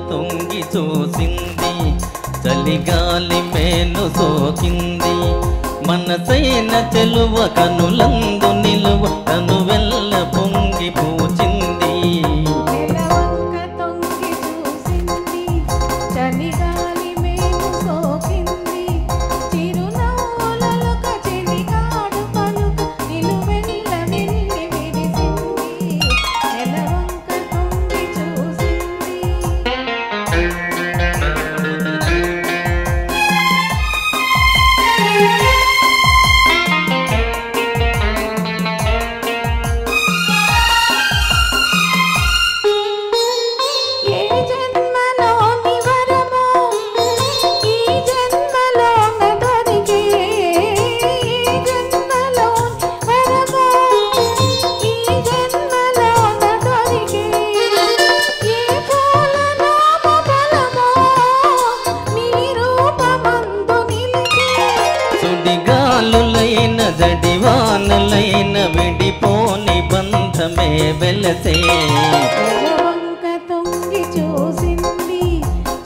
తొంగి చూసింది చలిగాలి మేను సోకింది మనసైన చెలువ కనులందు నిలువ తను వెల్ల పొంగి పూచింది నెలవంక తొంగి చూసింది చలిగాలి మేను సోకింది చిరునవ్వులొక చెలిగాడు పలుక నిలువెల్ల వెల్లి విరిసింది నెలవంక తొంగి చూసింది జడివానలైన విడిపోని బంధమే వెలసే నెలవంక తొంగి చూసింది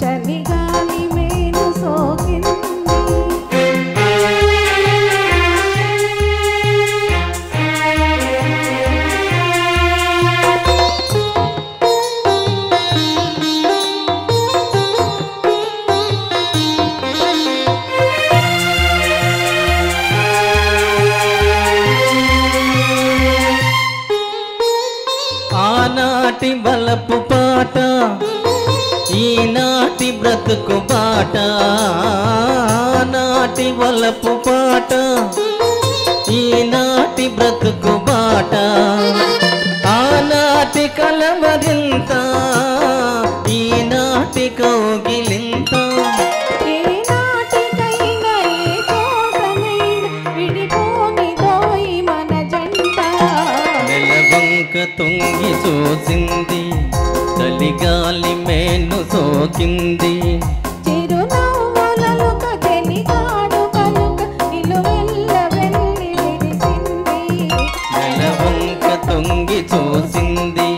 చలిగాలి మేను సోకింది ఆనాటి బలపు పాట ఈనాటి బ్రతుకు బాట ఆనాటి బలపు పాట ఈనాటి బ్రతుకు బాట ఆనాటి కలవరింత ఈనాటి కౌగిలింత ఏనాటికైనా ఏ చోటనైనా విడిపోనిదోయ్ మన జంట నెలవంక తొంగి చూసింది చలిగాలి మేను సోకింది చిరునవ్వులొక చెలిగాడు పలుక నిలువెల్ల వెల్లి విరిసింది నెలవంక తొంగి చూసింది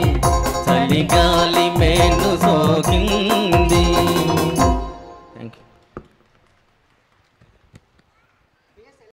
చలిగాలి మేను సోకింది